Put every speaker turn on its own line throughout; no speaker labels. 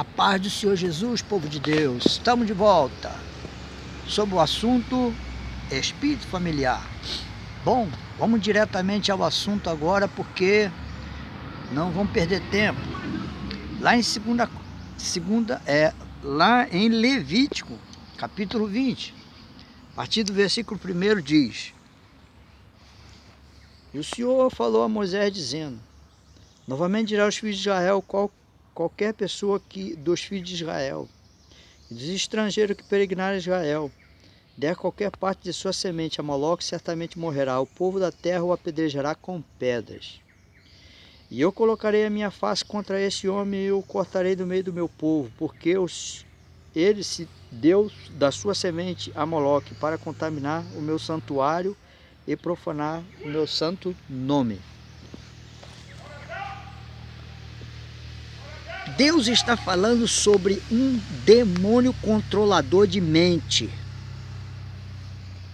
A paz do Senhor Jesus, povo de Deus. Estamos de volta sobre o assunto espírito familiar. Bom, vamos diretamente ao assunto agora, porque não vamos perder tempo. Lá em lá em Levítico, capítulo 20, a partir do versículo 1 diz: E o Senhor falou a Moisés dizendo: Novamente dirá aos filhos de Israel, qualquer pessoa dos filhos de Israel, e dos estrangeiros que peregrinaram a Israel, der qualquer parte de sua semente a Moloque, certamente morrerá. O povo da terra o apedrejará com pedras. E eu colocarei a minha face contra esse homem e o cortarei do meio do meu povo, porque ele se deu da sua semente a Moloque para contaminar o meu santuário e profanar o meu santo nome. Deus está falando sobre um demônio controlador de mente,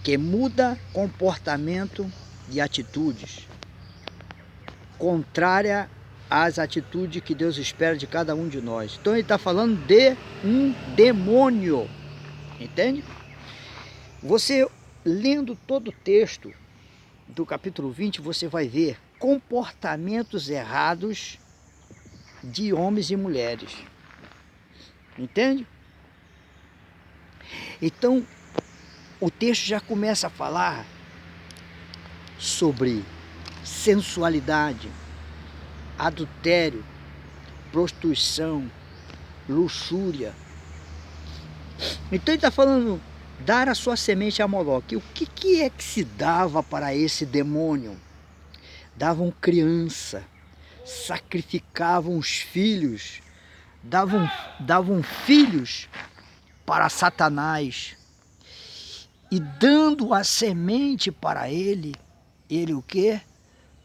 que muda comportamento e atitudes, contrária às atitudes que Deus espera de cada um de nós. Então ele está falando de um demônio, entende? Você, lendo todo o texto do capítulo 20, você vai ver comportamentos errados de homens e mulheres, entende? Então o texto já começa a falar sobre sensualidade, adultério, prostituição, luxúria. Então ele está falando, dar a sua semente a Moloque. O que é que se dava para esse demônio? Davam criança, sacrificavam os filhos, davam filhos para Satanás, e dando a semente para ele o quê?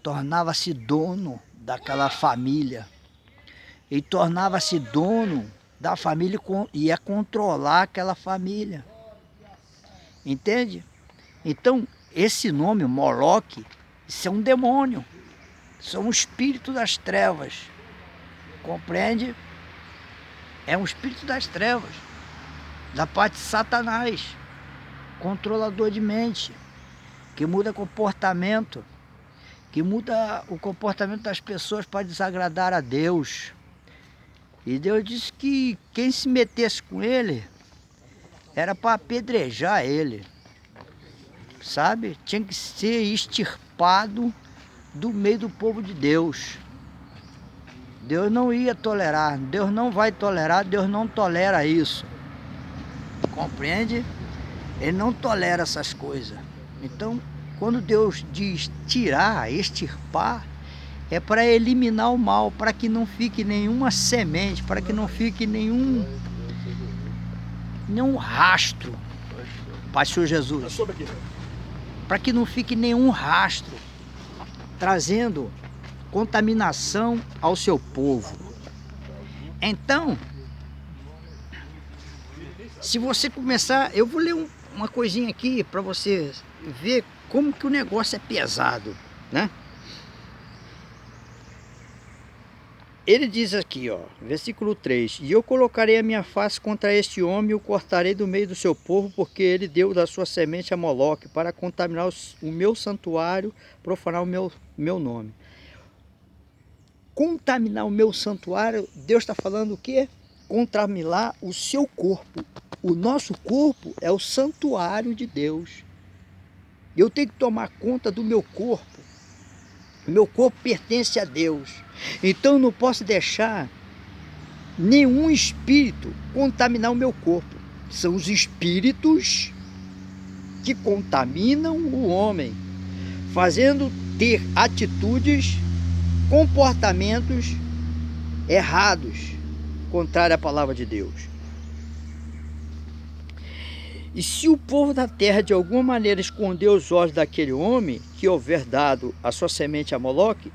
Tornava-se dono daquela família. Ele tornava-se dono da família e ia controlar aquela família. Entende? Então, esse nome, Moloque, isso é um demônio. Isso é um espírito das trevas. Compreende? É um espírito das trevas, da parte de Satanás, controlador de mente, que muda comportamento, que muda o comportamento das pessoas para desagradar a Deus. E Deus disse que quem se metesse com ele era para apedrejar ele, sabe? Tinha que ser extirpado do meio do povo de Deus. Deus não ia tolerar, Deus não vai tolerar, Deus não tolera isso. Compreende? Ele não tolera essas coisas. Então, quando Deus diz tirar, extirpar, é para eliminar o mal, para que não fique nenhuma semente, para que não fique nenhum rastro, Pai Senhor Jesus, para que não fique nenhum rastro, trazendo contaminação ao seu povo. Então, se você começar, eu vou ler uma coisinha aqui para você ver como que o negócio é pesado, né? Ele diz aqui, ó, versículo 3: E eu colocarei a minha face contra este homem e o cortarei do meio do seu povo, porque ele deu da sua semente a Moloque para contaminar o meu santuário, profanar o meu nome. Contaminar o meu santuário, Deus está falando o quê? Contaminar o seu corpo. O nosso corpo é o santuário de Deus. Eu tenho que tomar conta do meu corpo. O meu corpo pertence a Deus. Então eu não posso deixar nenhum espírito contaminar o meu corpo. São os espíritos que contaminam o homem, fazendo ter atitudes, comportamentos errados, contrário à palavra de Deus. E se o povo da terra de alguma maneira esconder os olhos daquele homem que houver dado a sua semente a Moloque,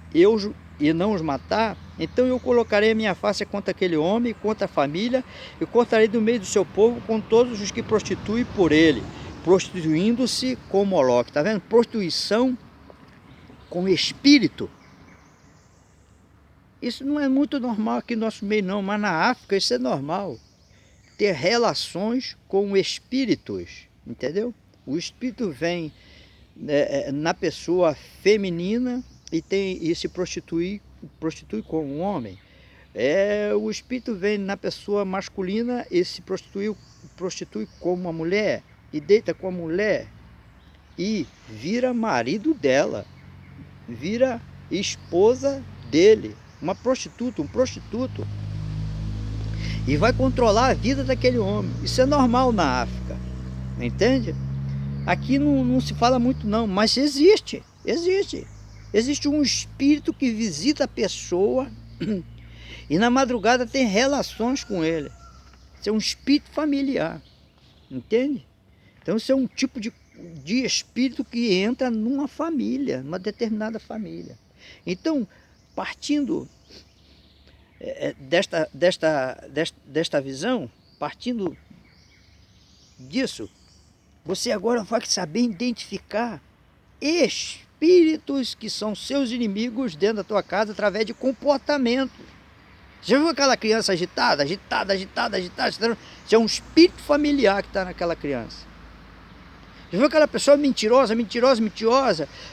e não os matar, então eu colocarei a minha face contra aquele homem, contra a família, e cortarei do meio do seu povo com todos os que prostituem por ele, prostituindo-se com Moloque. Está vendo? Prostituição com espírito. Isso não é muito normal aqui no nosso meio não, mas na África isso é normal. Ter relações com espíritos, entendeu? O espírito vem na pessoa feminina e se prostitui com um homem. O espírito vem na pessoa masculina e se prostitui com uma mulher e deita com a mulher e vira marido dela, vira esposa dele, uma prostituta, um prostituto, e vai controlar a vida daquele homem. Isso é normal na África, entende? Aqui não se fala muito não, mas existe um espírito que visita a pessoa e na madrugada tem relações com ele. Isso é um espírito familiar, entende? Então isso é um tipo de espírito que entra numa família, numa determinada família. Então, partindo desta visão, partindo disso, você agora vai saber identificar espíritos que são seus inimigos dentro da tua casa através de comportamento. Já viu aquela criança agitada? Isso é um espírito familiar que está naquela criança. Já viu aquela pessoa mentirosa?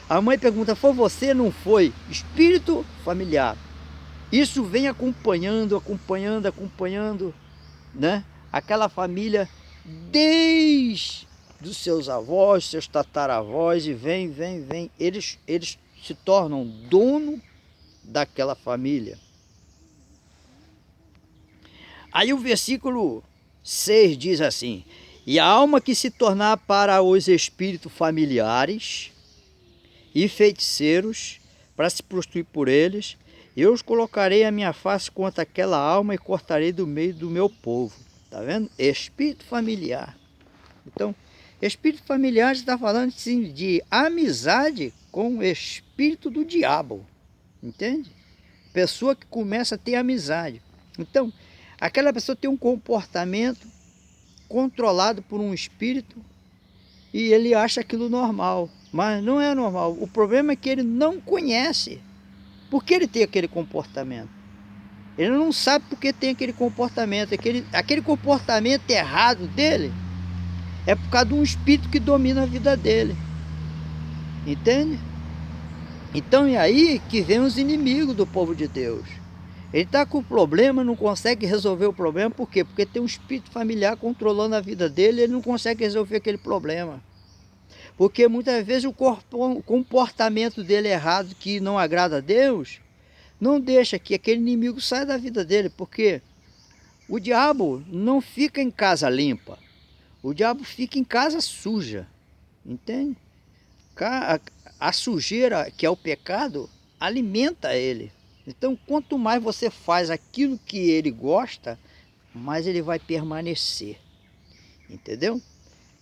A mãe pergunta, foi você? Não foi? Espírito familiar. Isso vem acompanhando, né? Aquela família desde dos seus avós, seus tataravós, e vem. Eles se tornam dono daquela família. Aí o versículo 6 diz assim: e a alma que se tornar para os espíritos familiares e feiticeiros, para se prostituir por eles, eu os colocarei a minha face contra aquela alma e cortarei do meio do meu povo. Está vendo? Espírito familiar. Então, espírito familiar está falando sim, de amizade com o espírito do diabo. Entende? Pessoa que começa a ter amizade. Então, aquela pessoa tem um comportamento controlado por um espírito e ele acha aquilo normal, mas não é normal. O problema é que ele não conhece por que ele tem aquele comportamento. Ele não sabe por que tem aquele comportamento. Aquele comportamento errado dele é por causa de um espírito que domina a vida dele. Entende? Então é aí que vem os inimigos do povo de Deus. Ele está com o problema, não consegue resolver o problema. Por quê? Porque tem um espírito familiar controlando a vida dele e ele não consegue resolver aquele problema. Porque muitas vezes o comportamento dele errado, que não agrada a Deus, não deixa que aquele inimigo saia da vida dele. Porque o diabo não fica em casa limpa. O diabo fica em casa suja. Entende? A sujeira, que é o pecado, alimenta ele. Então, quanto mais você faz aquilo que ele gosta, mais ele vai permanecer. Entendeu?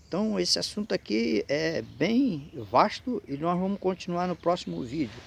Então, esse assunto aqui é bem vasto e nós vamos continuar no próximo vídeo.